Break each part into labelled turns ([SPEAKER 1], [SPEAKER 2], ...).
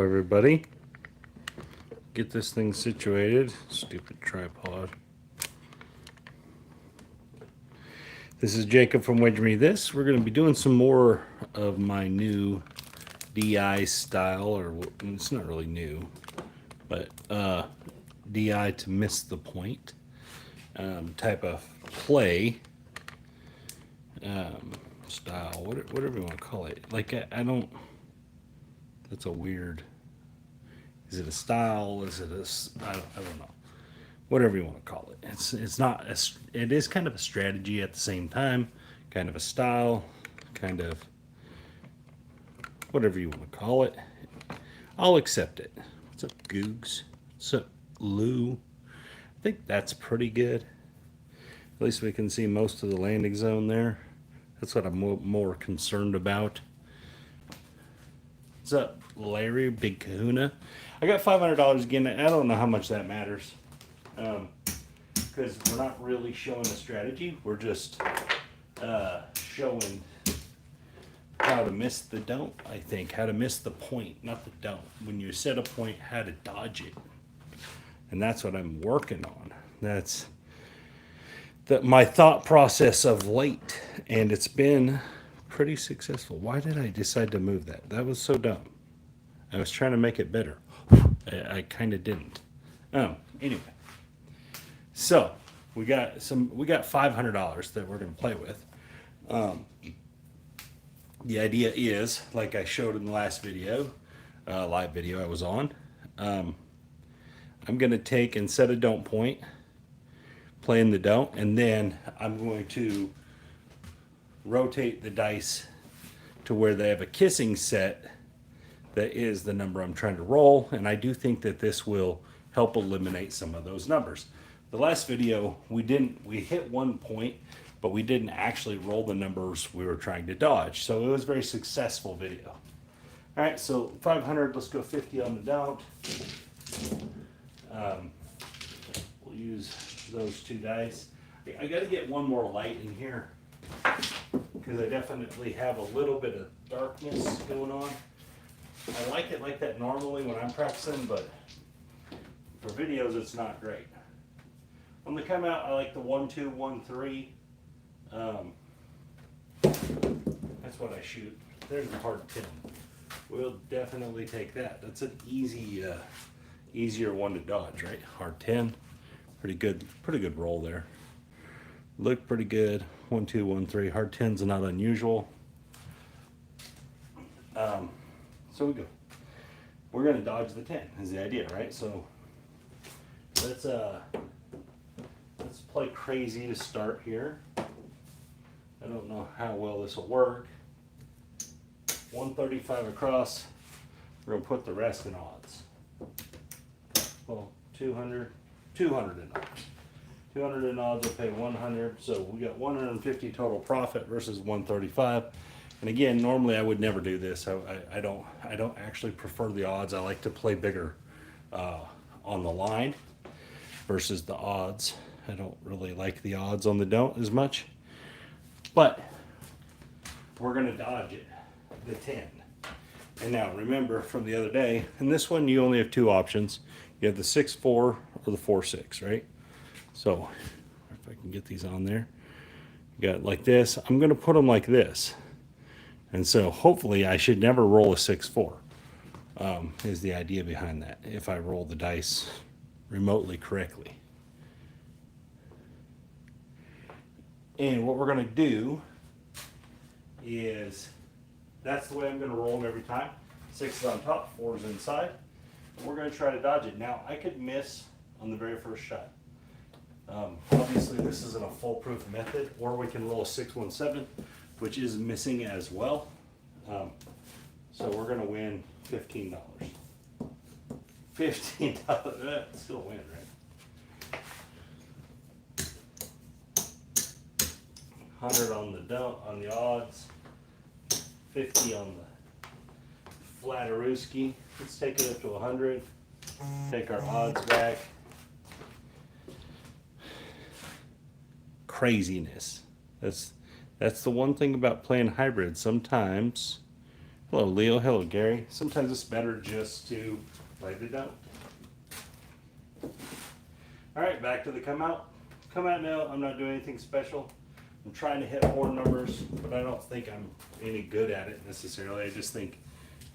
[SPEAKER 1] everybody. Get this thing situated. Stupid tripod. This is Jacob from Wedge Me This. We're going to be doing some more of my new DI style, or it's not really new, but DI to miss the point type of play style, whatever you want to call it. Like, I don't, that's a weird, is it a style? Is it I don't know. Whatever you want to call it. It's not, it is kind of a strategy at the same time, kind of a style, kind of whatever you want to call it. I'll accept it. What's up, Googs? What's up, Lou? I think that's pretty good. At least we can see most of the landing zone there. That's what I'm more concerned about. What's up, Larry? Big Kahuna. I got $500 again. I don't know how much that matters. Because we're not really showing a strategy. We're just showing how to miss the don't, I think. How to miss the point, not the don't. When you set a point, how to dodge it. And that's what I'm working on. That's my thought process of late. And it's been pretty successful. Why did I decide to move that? That was so dumb. I was trying to make it better. I kind of didn't. Anyway. So we got $500 that we're going to play with. The idea is, like I showed in the last video, live video I was on, I'm going to take and set a don't point, play in the don't, and then I'm going to rotate the dice to where they have a kissing set that is the number I'm trying to roll, and I do think that this will help eliminate some of those numbers. The last video, we hit 1 point, but we didn't actually roll the numbers we were trying to dodge. So it was a very successful video. All right, so 500, let's go 50 on the don't. We'll use those two dice. I gotta get one more light in here because I definitely have a little bit of darkness going on. I like it like that normally when I'm practicing, but for videos, it's not great. When they come out, I like the 1, 2, 1, 3. That's what I shoot. There's the hard 10. We'll definitely take that. That's an easier one to dodge, right? Hard 10. Pretty good roll there. Looked pretty good. 1, 2, 1, 3. Hard 10's not unusual. So we go. We're gonna dodge the 10 is the idea, right? So let's play crazy to start here. I don't know how well this will work. 135 across. We're gonna put the rest in odds. Well, 200 in odds. 200 in odds will pay 100. So we got 150 total profit versus 135. And again, normally I would never do this. I don't actually prefer the odds. I like to play bigger on the line versus the odds. I don't really like the odds on the don't as much. But we're going to dodge it, the 10. And now remember from the other day, in this one you only have two options. You have the 6-4 or the 4-6, right? So if I can get these on there. You got it like this. I'm going to put them like this. And so hopefully I should never roll a 6-4 is the idea behind that, if I roll the dice remotely correctly. And what we're going to do is, that's the way I'm going to roll them every time. 6 is on top, 4 is inside. And we're going to try to dodge it. Now, I could miss on the very first shot. Obviously, this isn't a foolproof method, or we can roll a 6-1-7, which is missing as well. So we're going to win $15. $15, that's still a win, right? 100 on the don't, on the odds, 50 on the Flatterooski. Let's take it up to 100. Take our odds back. Craziness. That's the one thing about playing hybrid. Sometimes Hello, Leo. Hello, Gary. Sometimes it's better just to play the don't. All right, back to the come out. Come out now. I'm not doing anything special. I'm trying to hit more numbers, but I don't think I'm any good at it necessarily. I just think,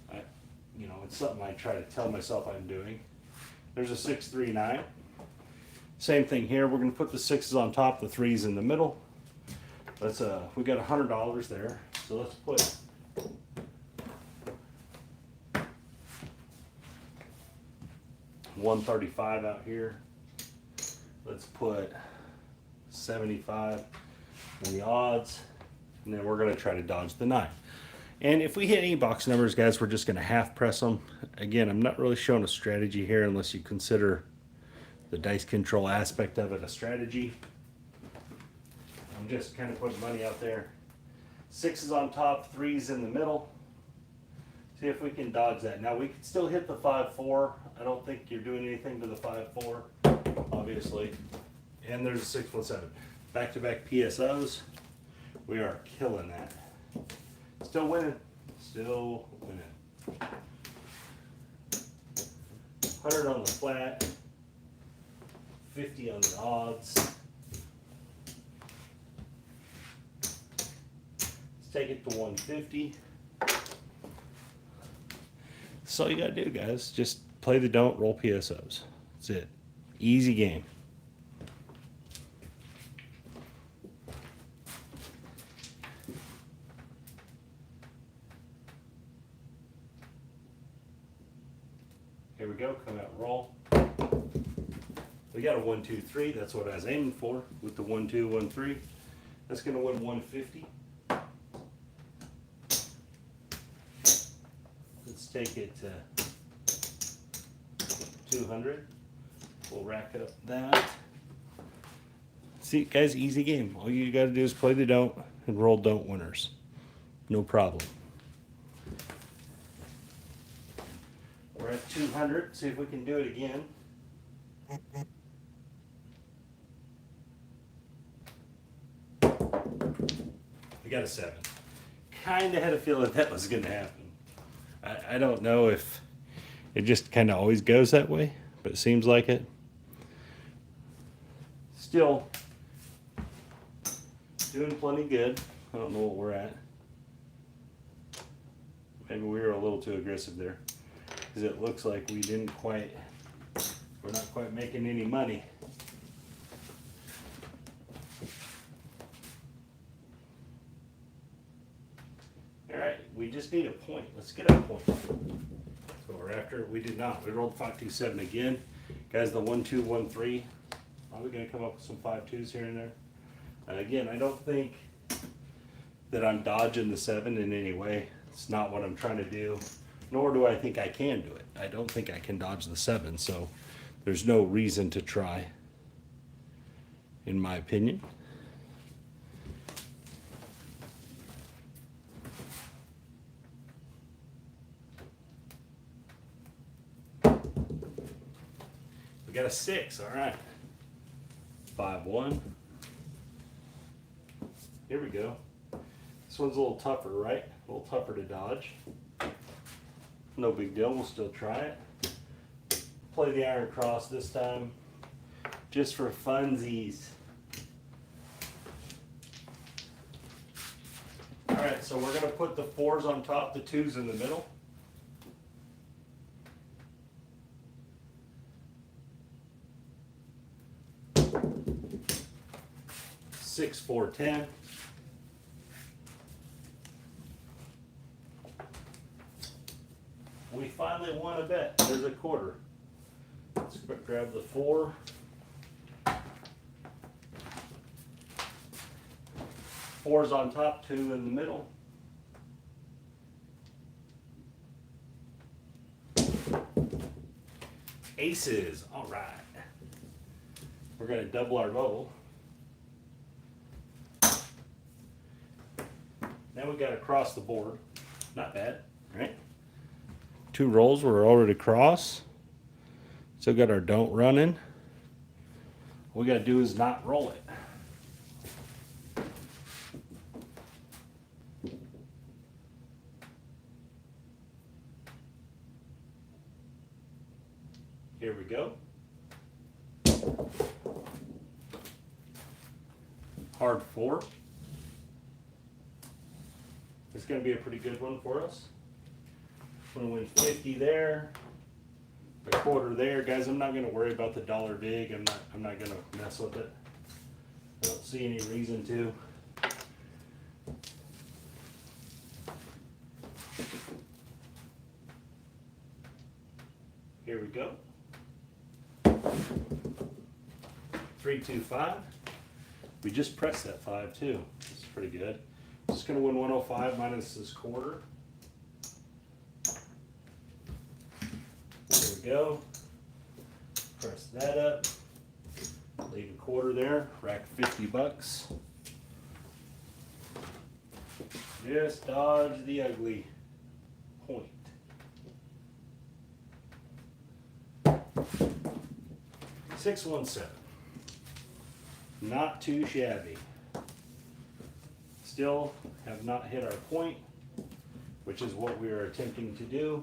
[SPEAKER 1] it's something I try to tell myself I'm doing. There's a 6, 3, 9. Same thing here. We're going to put the 6s on top, the 3s in the middle. Let's we got $100 there, so let's put $135 out here. Let's put 75 in the odds, and then we're going to try to dodge the 9. And if we hit any box numbers, guys, we're just going to half press them. Again, I'm not really showing a strategy here unless you consider the dice control aspect of it a strategy. I'm just kind of putting money out there. 6s on top, 3s in the middle. See if we can dodge that. Now we can still hit the 5-4. I don't think you're doing anything to the 5-4, obviously. And there's a 6-1-7. Back-to-back PSOs. We are killing that. Still winning. Still winning. 100 on the flat. 50 on the odds. Take it to 150. That's all you gotta do, guys. Just play the don't, roll PSOs. That's it. Easy game. Here we go, come out, roll. We got a 1, 2, 3. That's what I was aiming for with the 1, 2, 1, 3. That's gonna win 150. Take it to 200. We'll rack up that. See, guys, easy game. All you got to do is play the don't and roll don't winners. No problem. We're at 200. See if we can do it again. We got a 7. Kind of had a feeling that was going to happen. I don't know if it just kind of always goes that way, but it seems like it. Still doing plenty good. I don't know what we're at. Maybe we were a little too aggressive there, because it looks like we're not quite making any money. We just need a point. Let's get a point. So we're after. We did not. We rolled 5, 2, 7 again. Guys, the 1, 2, 1, 3. Probably going to come up with some 5 2s here and there. And again, I don't think that I'm dodging the 7 in any way. It's not what I'm trying to do. Nor do I think I can do it. I don't think I can dodge the 7. So there's no reason to try, in my opinion. We got a 6, all right. 5, 1. Here we go. This one's a little tougher, right? A little tougher to dodge. No big deal, we'll still try it. Play the iron cross this time, just for funsies. All right, so we're gonna put the 4s on top, the 2s in the middle. 6, 4, 10. We finally won a bet. There's a quarter. Let's grab the 4. 4's on top, 2 in the middle. Aces. All right. We're going to double our bowl. Now we got to cross the board. Not bad, right? 2 rolls, we're already cross. Still got our don't running. All we got to do is not roll it. Here we go. Hard 4. It's going to be a pretty good one for us. We're going to win 50 there, a quarter there. Guys, I'm not going to worry about the dollar vig. I'm not going to mess with it. I don't see any reason to. Here we go. 325. We just pressed that 5 too. That's pretty good. Just gonna win 105 minus this quarter. There we go. Press that up. Leave a quarter there. Rack 50 bucks. Just dodge the ugly point. $617. Not too shabby. Still have not hit our point, which is what we are attempting to do.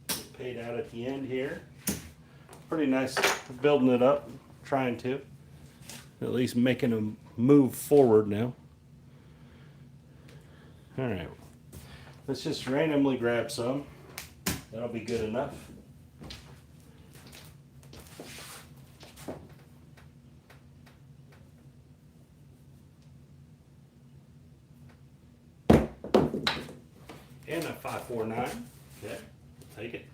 [SPEAKER 1] Get paid out at the end here. Pretty nice building it up, trying to. At least making a move forward now. All right, let's just randomly grab some. That'll be good enough. And a 549. Okay, take it.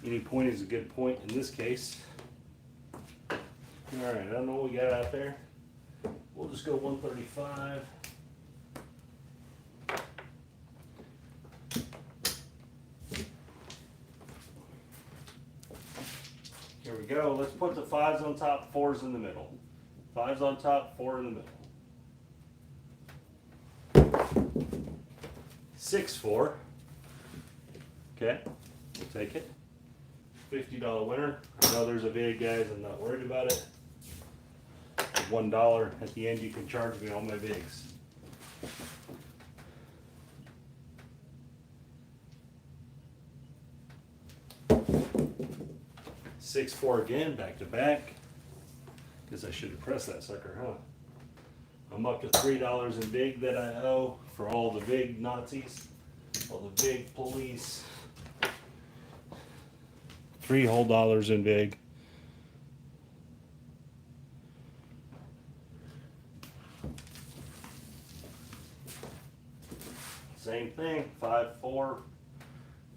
[SPEAKER 1] Any point is a good point in this case. All right, I don't know what we got out there. We'll just go 135. Here we go. Let's put the 5s on top, 4s in the middle. 5s on top, 4 in the middle. 6-4. Okay, we'll take it. $50 winner. I know there's a big, guys. I'm not worried about it. $1 at the end. You can charge me all my bigs. $6-4 again, back to back. Guess I should have pressed that sucker, huh? I'm up to $3 in big that I owe for all the big Nazis, all the big police. $3 whole in big. Same thing, 5-4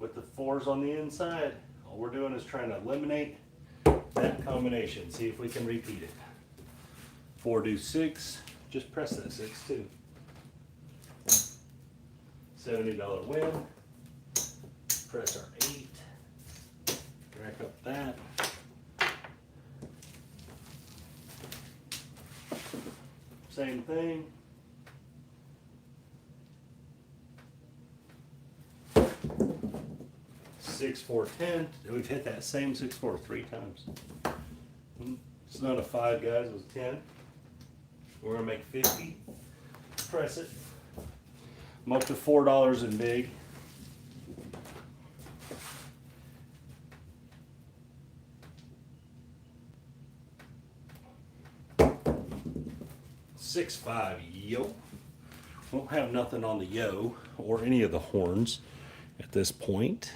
[SPEAKER 1] with the 4s on the inside. All we're doing is trying to eliminate that combination. See if we can repeat it. 4 do 6. Just press that 6 too. $70 win. Press our 8. Rack up that. Same thing. $6-4-10. We've hit that same 6-4 3 times. It's not a 5, guys. It was 10. We're gonna make 50. Press it. I'm up to $4 in big. $6-5. Yo. Won't have nothing on the yo or any of the horns at this point.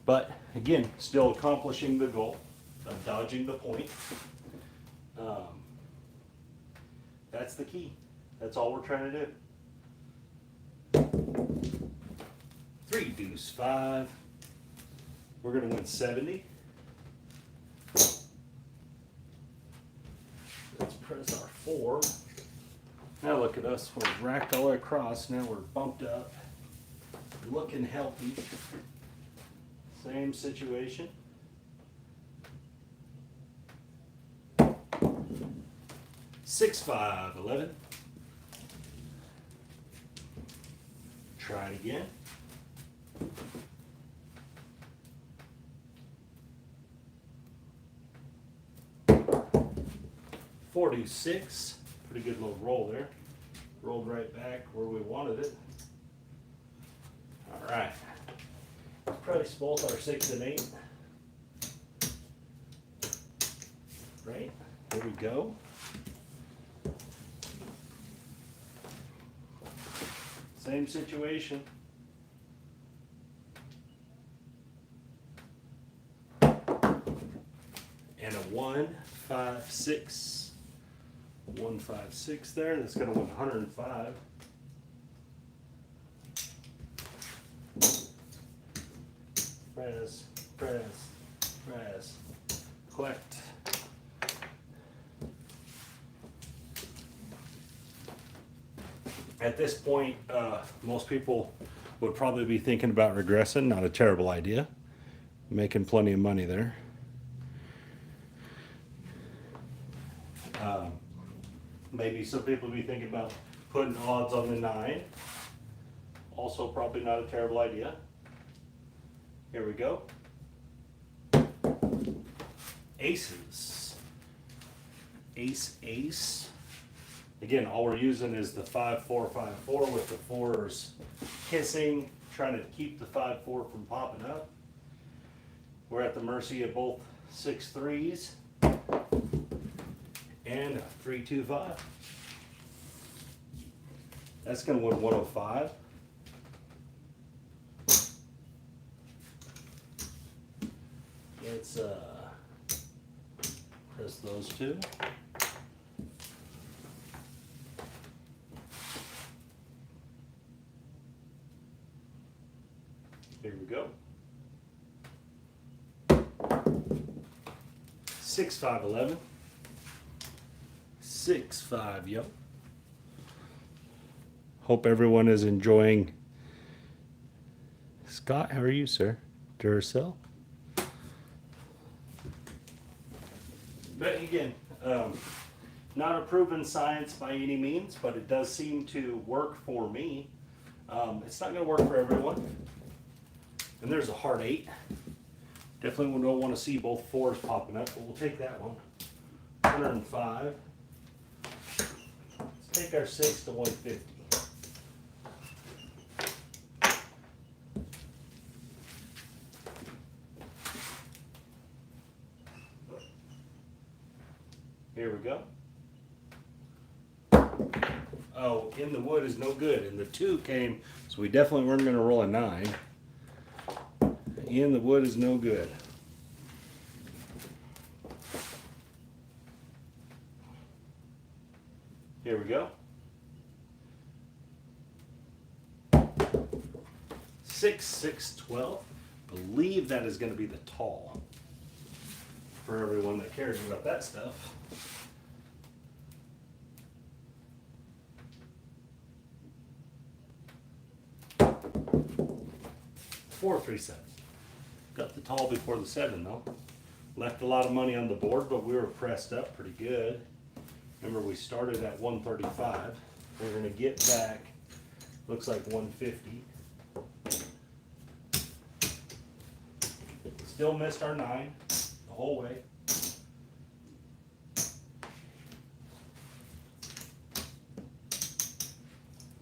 [SPEAKER 1] But again, still accomplishing the goal of dodging the point. That's the key. That's all we're trying to do. 3 deuce 5. We're going to win 70. Let's press our 4. Now look at us. We're racked all the way across. Now we're bumped up. Looking healthy. Same situation. $6-5-11. Try it again. 46. Pretty good little roll there. Rolled right back where we wanted it. All right. Price both our 6 and 8. Right, here we go. Same situation. And a 156. 156 there. That's going to win 105. Press, press, press. Collect. At this point, most people would probably be thinking about regressing. Not a terrible idea. Making plenty of money there. Maybe some people would be thinking about putting odds on the 9. Also probably not a terrible idea. Here we go. Aces. Ace, ace. Again, all we're using is the 5, 4, 5, 4 with the 4s kissing, trying to keep the 5, 4 from popping up. We're at the mercy of both 6 3s and a 3, 2, 5. That's going to win 105. Let's press those 2. Here we go. 6, 5, 11. 6, 5, yep. Hope everyone is enjoying. Scott, how are you, sir? Duracell? But again, not a proven science by any means, but it does seem to work for me. It's not going to work for everyone. And there's a hard 8. Definitely we don't want to see both 4s popping up, but we'll take that one. 105. Let's take our 6 to 150. Here we go. Oh, in the wood is no good. And the 2 came, so we definitely weren't going to roll a 9. In the wood is no good. Here we go. 6, 6, 12. Believe that is going to be the tall. For everyone that cares about that stuff. 4, 3, 7. Got the tall before the 7 though. Left a lot of money on the board, but we were pressed up pretty good. Remember, we started at 135. We're going to get back, looks like 150. Still missed our 9 the whole way.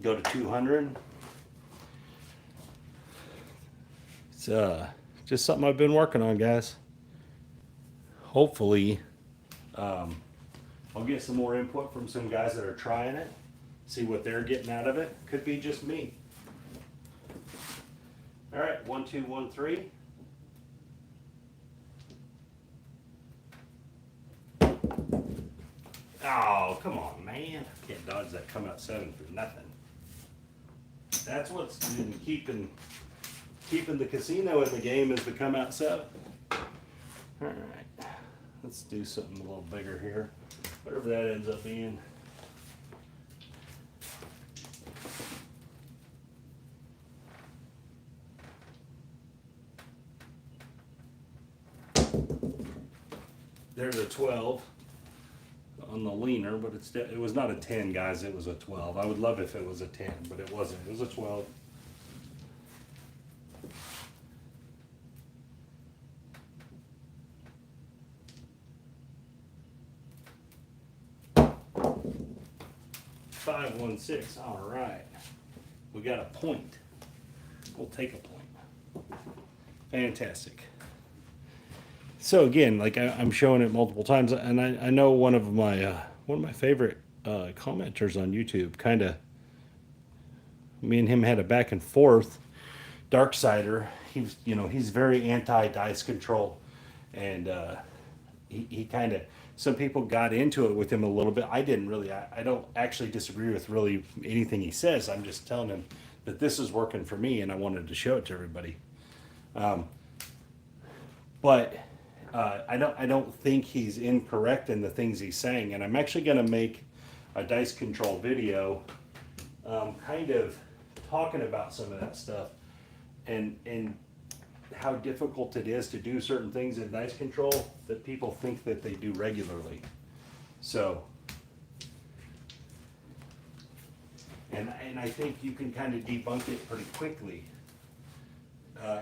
[SPEAKER 1] Go to 200. It's just something I've been working on, guys. Hopefully, I'll get some more input from some guys that are trying it, see what they're getting out of it. Could be just me. All right, 1, 2, 1, 3. Oh, come on, man. I can't dodge that come out 7 for nothing. That's what's been keeping the casino in the game, is the come out 7. All right, let's do something a little bigger here, whatever that ends up being. There's a 12 on the leaner, but it was not a 10, guys. It was a 12. I would love if it was a 10, but it wasn't. It was a 12. 516. All right. We got a point. We'll take a point. Fantastic. So again, like I'm showing it multiple times, and I know one of my favorite commenters on YouTube kind of, me and him had a back and forth. Darksider, he's very anti dice control, and he kind of, some people got into it with him a little bit. I didn't really. I don't actually disagree with really anything he says. I'm just telling him that this is working for me, and I wanted to show it to everybody. But I don't think he's incorrect in the things he's saying, and I'm actually going to make a dice control video, kind of talking about some of that stuff, and how difficult it is to do certain things in dice control that people think that they do regularly. So, and I think you can kind of debunk it pretty quickly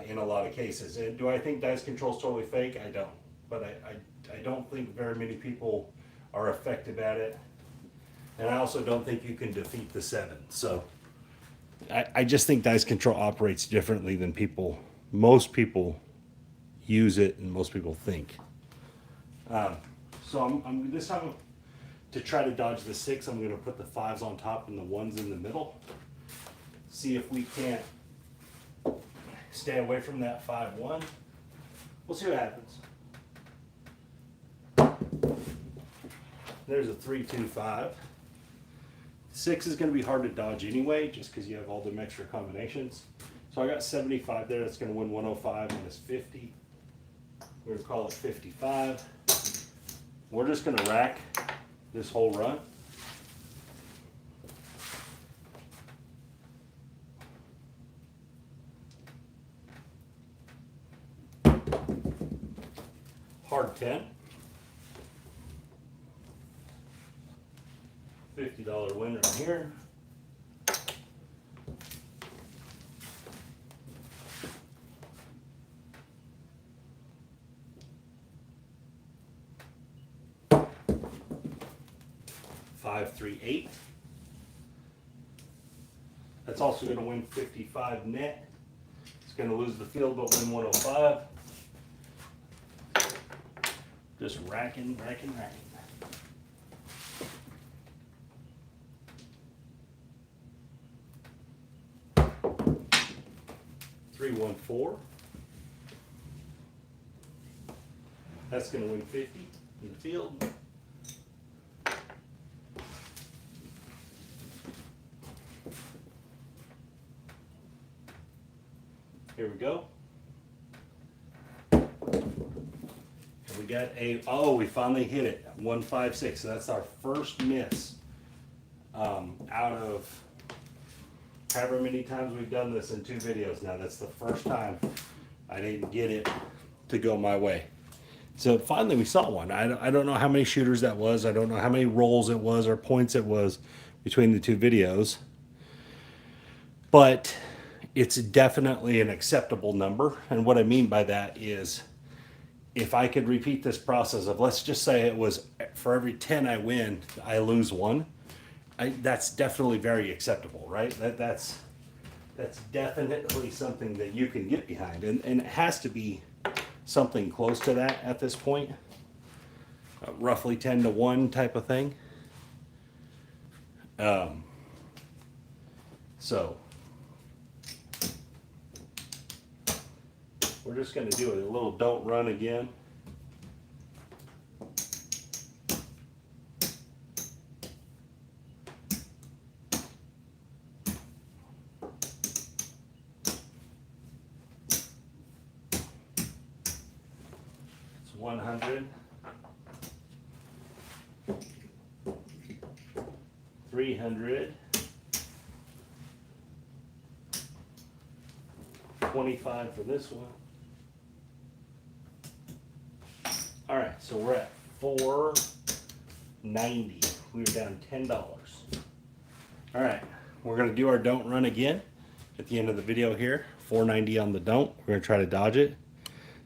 [SPEAKER 1] in a lot of cases. And do I think dice control is totally fake? I don't. But I don't think very many people are effective at it. And I also don't think you can defeat the 7. So I just think dice control operates differently than most people use it and most people think. So I'm this time, to try to dodge the 6, I'm going to put the 5s on top and the 1s in the middle. See if we can't stay away from that 5-1. We'll see what happens. There's a 3-2-5. 6 is going to be hard to dodge anyway, just because you have all them extra combinations. So I got 75 there. That's going to win 105 minus 50. We're going to call it 55. We're just going to rack this whole run. Hard 10. $50 win right here. Five, 3, 8. That's also going to win 55 net. It's going to lose the field but win 105. Just racking. 3-1-4. That's going to win 50 in the field. Here we go. And we got we finally hit it. 156. So that's our first miss out of however many times we've done this in 2 videos now. That's the first time I didn't get it to go my way. So finally we saw one. I don't know how many shooters that was. I don't know how many rolls it was or points it was between the 2 videos. But it's definitely an acceptable number. And what I mean by that is, if I could repeat this process of, let's just say it was for every 10 I win, I lose 1. That's definitely very acceptable, right? That's definitely something that you can get behind, and it has to be something close to that at this point, roughly 10-1 type of thing. So we're just going to do a little don't run again. It's 100, 300, 25 for this one. All right, so we're at $4.90. We were down $10. All right, we're gonna do our don't run again at the end of the video here. $4.90 on the don't. We're gonna try to dodge it.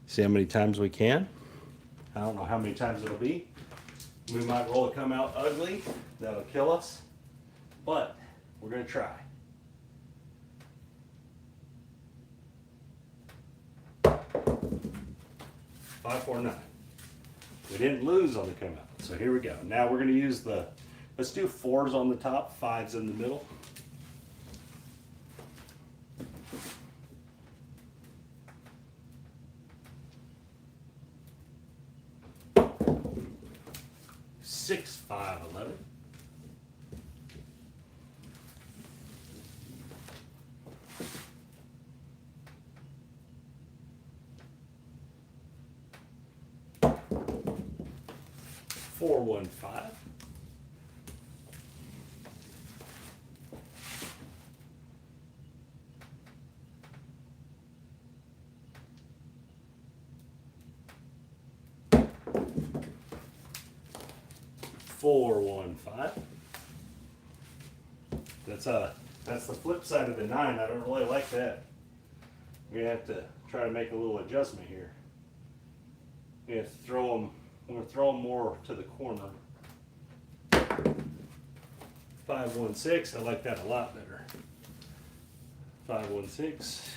[SPEAKER 1] See how many times we can. I don't know how many times it'll be. We might roll it come out ugly. That'll kill us. but we're gonna try. 549. We didn't lose on the come out, so here we go. Now we're gonna use let's do 4s on the top, 5s in the middle. Six, 5, 11. Four, 1, 5. Four, 1, 5. That's the flip side of the 9. I don't really like that. We're gonna have to try to make a little adjustment here. We're gonna throw them. I'm gonna throw them more to the corner. 5, 1, 6. I like that a lot better. 5, 1, 6.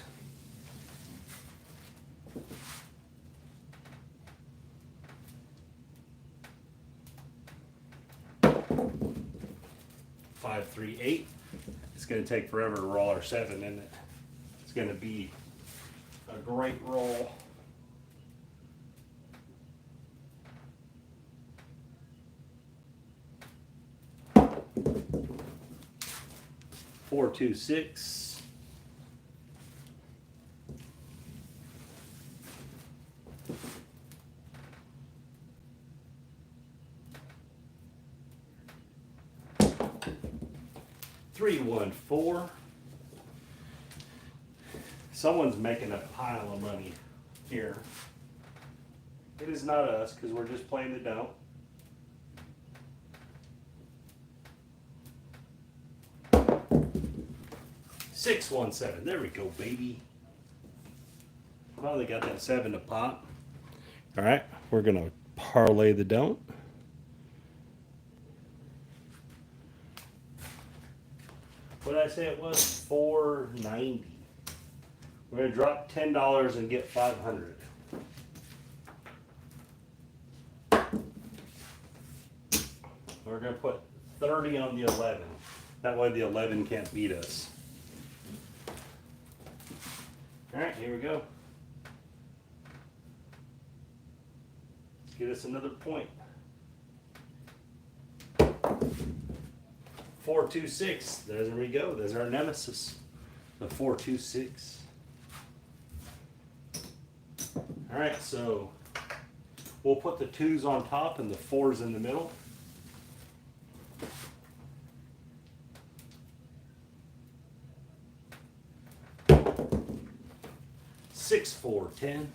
[SPEAKER 1] 5, 3, 8. It's going to take forever to roll our 7, isn't it? It's going to be a great roll. Four, 2, 6. 3, 1, 4. Someone's making a pile of money here. It is not us because we're just playing the don't. Six, 1, 7. There we go, baby. Finally got that 7 to pop. All right, we're gonna parlay the don't. What did I say it was? $4.90. We're gonna drop $10 and get 500. We're gonna put 30 on the 11. That way the 11 can't beat us. All right, here we go. Let's get us another point. 4, 2, 6. There we go. There's our nemesis. The 4, 2, 6. All right, so we'll put the 2s on top and the 4s in the middle. Six, 4, 10.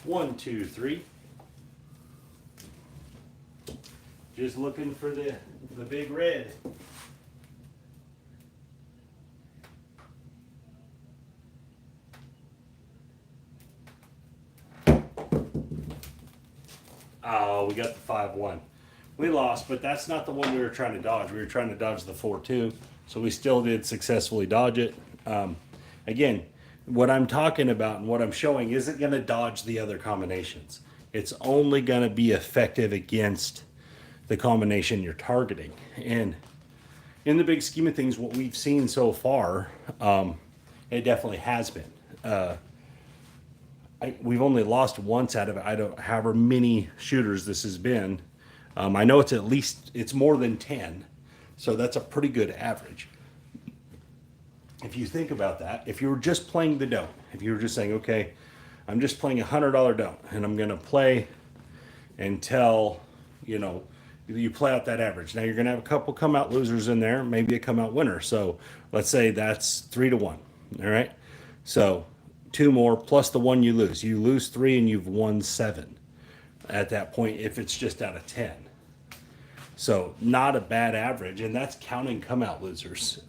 [SPEAKER 1] One, 2, 3. Just looking for the big red. Oh, we got the 5, 1. We lost, but that's not the one we were trying to dodge. We were trying to dodge the 4, 2. So we still did successfully dodge it. Again, what I'm talking about and what I'm showing isn't going to dodge the other combinations. It's only going to be effective against the combination you're targeting. And in the big scheme of things, what we've seen so far, it definitely has been. We've only lost once out of however many shooters this has been. I know it's more than 10, so that's a pretty good average. If you think about that, if you were just playing the don't, if you were just saying, okay, I'm just playing $100 don't, and I'm going to play until, you play out that average. Now you're going to have a couple come out losers in there, maybe a come out winner. So let's say that's 3 to 1. All right. So 2 more plus the 1 you lose. You lose 3 and you've won 7 at that point if it's just out of 10. So not a bad average, and that's counting come out losers.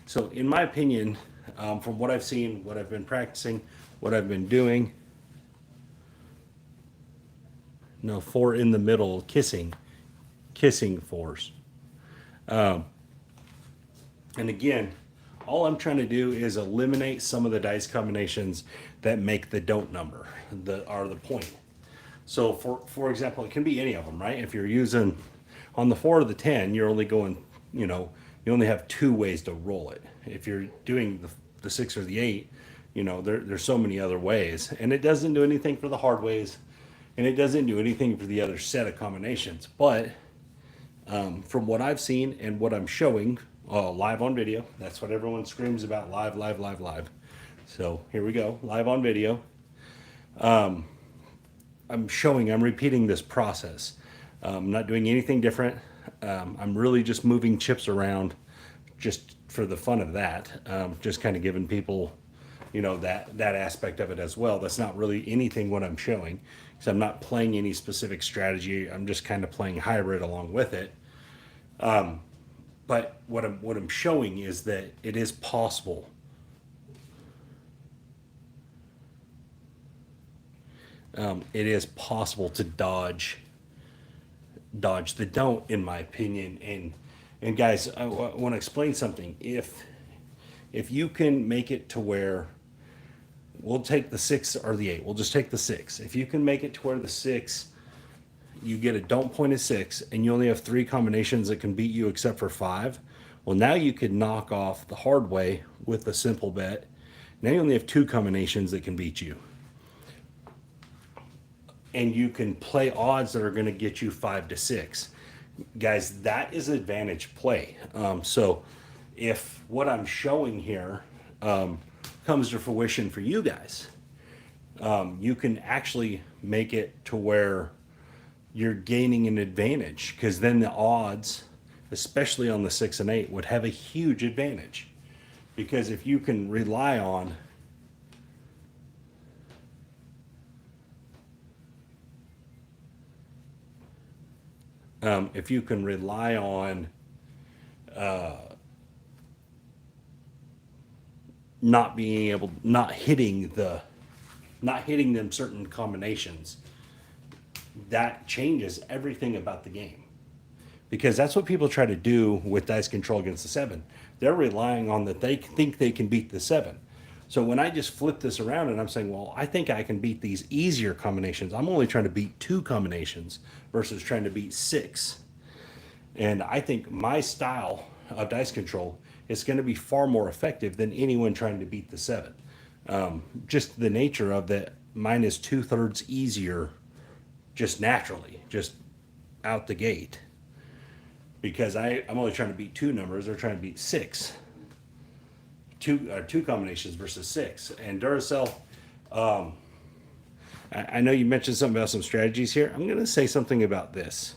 [SPEAKER 1] So in my opinion, from what I've seen, what I've been practicing, what I've been doing, no, 4 in the middle, kissing 4s. And again, all I'm trying to do is eliminate some of the dice combinations that make the don't number, are the point. So for example, it can be any of them, right? If you're using on the 4 or the 10, you're only going, you only have 2 ways to roll it. If you're doing the 6 or the 8, there's so many other ways, and it doesn't do anything for the hard ways, and it doesn't do anything for the other set of combinations. But from what I've seen and what I'm showing live on video, that's what everyone screams about, live, live, live, live. So here we go, live on video. I'm repeating this process. I'm not doing anything different. I'm really just moving chips around just for the fun of that. Just kind of giving people, that aspect of it as well. That's not really anything what I'm showing, because I'm not playing any specific strategy. I'm just kind of playing hybrid along with it. But what I'm showing is that it is possible. It is possible to dodge the don't, in my opinion. And guys, I want to explain something. If you can make it to where, we'll take the 6 or the 8. We'll just take the 6. If you can make it to where the 6, you get a don't point of 6, and you only have 3 combinations that can beat you except for 5. Well, now you could knock off the hard way with a simple bet. Now you only have 2 combinations that can beat you. And you can play odds that are going to get you 5 to 6. Guys, that is advantage play. So if what I'm showing here comes to fruition for you guys, you can actually make it to where you're gaining an advantage, because then the odds, especially on the 6 and 8, would have a huge advantage. Because if you can rely on not hitting them certain combinations, that changes everything about the game. Because that's what people try to do with dice control against the 7. They're relying on that they think they can beat the 7. So when I just flip this around and I'm saying, well, I think I can beat these easier combinations, I'm only trying to beat 2 combinations versus trying to beat 6. And I think my style of dice control is going to be far more effective than anyone trying to beat the 7. Just the nature of that, mine is 2/3 easier, just naturally, just out the gate. Because I'm only trying to beat 2 numbers, they're trying to beat 6. Two combinations versus 6. And Duracell, I know you mentioned something about some strategies here. I'm going to say something about this,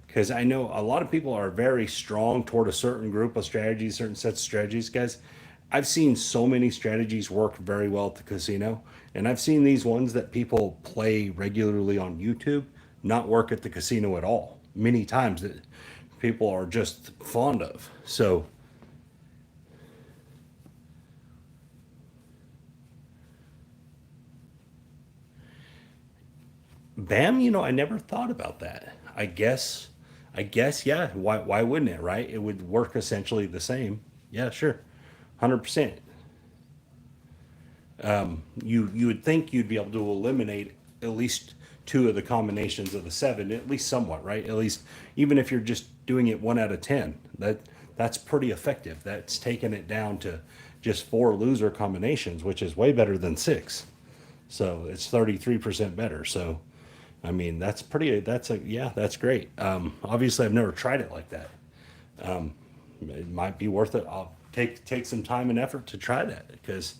[SPEAKER 1] because I know a lot of people are very strong toward a certain group of strategies, certain sets of strategies. Guys, I've seen so many strategies work very well at the casino, and I've seen these ones that people play regularly on YouTube not work at the casino at all. Many times that people are just fond of. So BAM, I never thought about that. I guess, yeah. Why wouldn't it, right? It would work essentially the same. Yeah, sure, 100%. You would think you'd be able to eliminate at least 2 of the combinations of the 7, at least somewhat, right? At least, even if you're just doing it 1 out of 10, that's pretty effective. That's taking it down to just 4 loser combinations, which is way better than 6. So it's 33% better. So I mean, that's great. Obviously, I've never tried it like that. It might be worth it. I'll take some time and effort to try that, because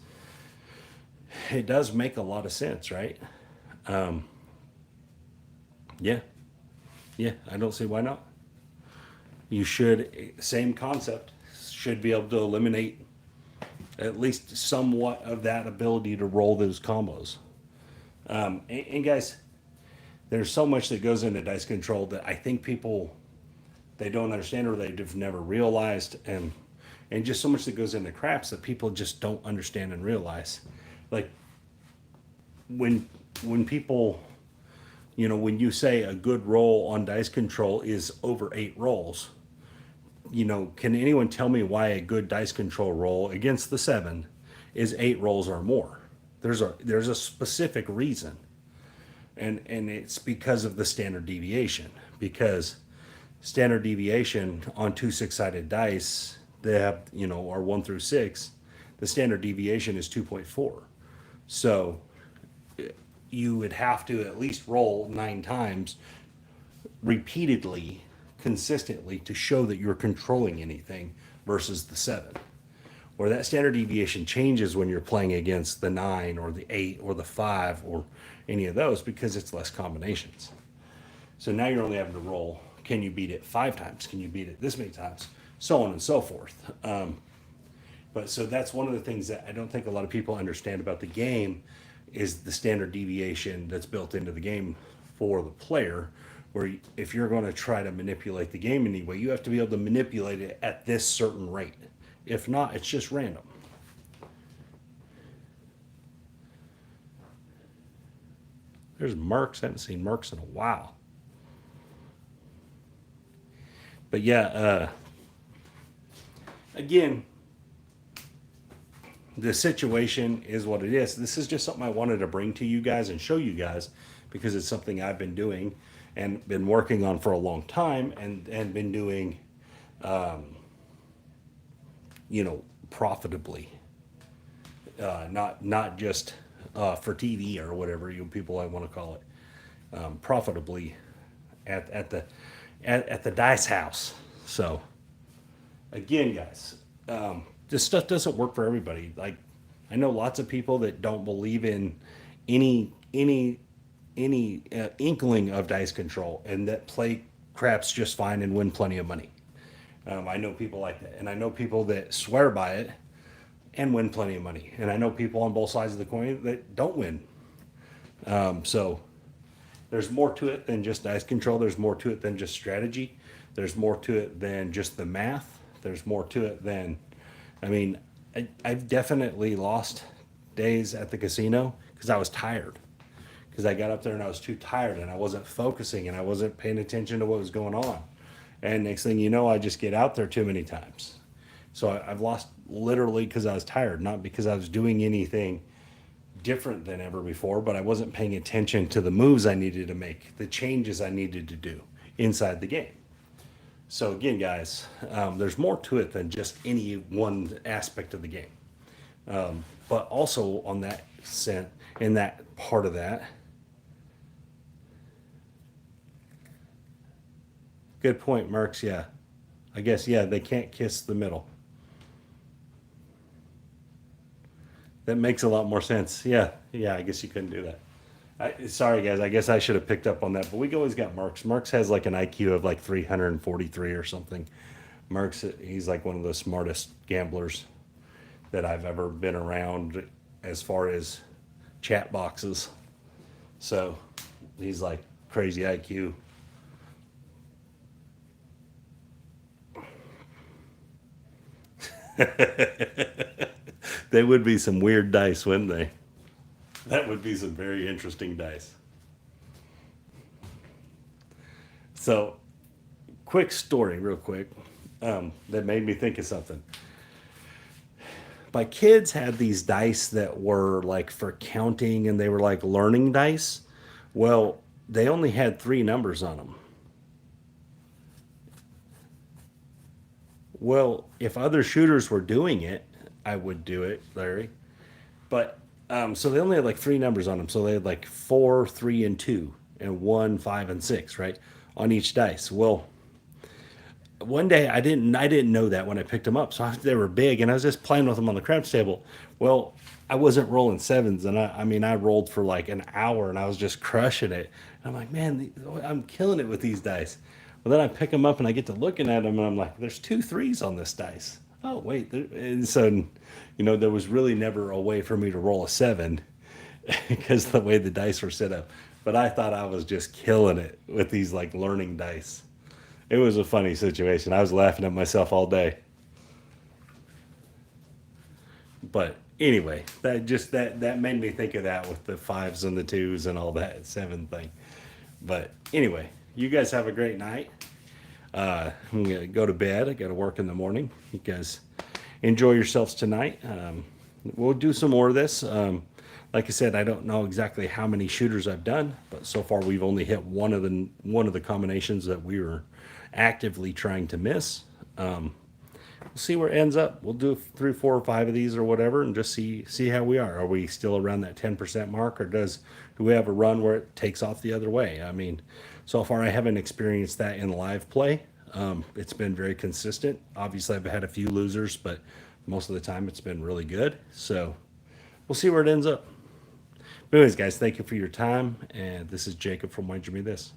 [SPEAKER 1] it does make a lot of sense, right? Yeah, I don't see why not. You should, same concept, should be able to eliminate at least somewhat of that ability to roll those combos. And guys, there's so much that goes into dice control that I think people, they don't understand, or they've never realized. And and just so much that goes into craps that people just don't understand and realize. Like when people, when you say a good roll on dice control is over 8 rolls, can anyone tell me why a good dice control roll against the 7 is 8 rolls or more? There's a specific reason, and it's because of the standard deviation. Because standard deviation on 2 6-sided dice, they have are 1 through 6. The standard deviation is 2.4. So you would have to at least roll 9 times repeatedly, consistently, to show that you're controlling anything versus the 7. Where that standard deviation changes when you're playing against the 9 or the 8 or the 5 or any of those, because it's less combinations. So now you're only having to roll, can you beat it 5 times? Can you beat it this many times? So on and so forth. But so that's one of the things that I don't think a lot of people understand about the game, is the standard deviation that's built into the game for the player, where if you're going to try to manipulate the game anyway, you have to be able to manipulate it at this certain rate. If not, it's just random. There's Marks. I haven't seen Marks in a while. But yeah, again, the situation is what it is. This is just something I wanted to bring to you guys and show you guys, because it's something I've been doing and been working on for a long time, and been doing, profitably, not just for TV or whatever you people I want to call it, profitably at the dice house. So again, guys, this stuff doesn't work for everybody. Like, I know lots of people that don't believe in any inkling of dice control, and that play craps just fine and win plenty of money. I know people like that, and I know people that swear by it and win plenty of money, and I know people on both sides of the coin that don't win. So there's more to it than just dice control. There's more to it than just strategy. There's more to it than just the math. There's more to it than, I've definitely lost days at the casino because I was tired. Because I got up there and I was too tired, and I wasn't focusing, and I wasn't paying attention to what was going on. And next thing you know, I just get out there too many times. So I've lost literally because I was tired, not because I was doing anything different than ever before, but I wasn't paying attention to the moves I needed to make, the changes I needed to do inside the game. So again, guys, there's more to it than just any one aspect of the game. But also on that sense, in that part of that, good point, Marks. Yeah, I guess, yeah, they can't kiss the middle. That makes a lot more sense. Yeah, I guess you couldn't do that. Sorry, guys. I guess I should have picked up on that. But we always got Marks. Marks has like an IQ of like 343 or something. Marks, he's like one of the smartest gamblers that I've ever been around as far as chat boxes. So he's like crazy IQ. They would be some weird dice, wouldn't they? That would be some very interesting dice. So, quick story, real quick, that made me think of something. My kids had these dice that were like for counting, and they were like learning dice. Well, they only had 3 numbers on them. Well, if other shooters were doing it, I would do it, Larry. But so they only had like 3 numbers on them. So they had like 4, 3, and 2, and 1, 5, and 6, right, on each dice. Well, one day I didn't know that when I picked them up. So they were big, and I was just playing with them on the craps table. Well, I wasn't rolling 7s, and I rolled for like an hour, and I was just crushing it. And I'm like, man, I'm killing it with these dice. Well, then I pick them up and I get to looking at them, and I'm like, there's 2 3s on this dice. Oh, wait. And so, there was really never a way for me to roll a 7 because the way the dice were set up. But I thought I was just killing it with these like learning dice. It was a funny situation. I was laughing at myself all day. But anyway, that made me think of that with the 5s and the 2s and all that 7 thing. But anyway, you guys have a great night. I'm gonna go to bed. I got to work in the morning. You guys enjoy yourselves tonight. We'll do some more of this. Like I said, I don't know exactly how many shooters I've done, but so far we've only hit one of the combinations that we were actively trying to miss. We'll see where it ends up. We'll do 3, 4, or 5 of these or whatever, and just see how we are. Are we still around that 10% mark, or do we have a run where it takes off the other way? I mean, so far I haven't experienced that in live play. It's been very consistent. Obviously, I've had a few losers, but most of the time it's been really good. So we'll see where it ends up. But anyways, guys, thank you for your time. And this is Jacob from Why'd You Me This.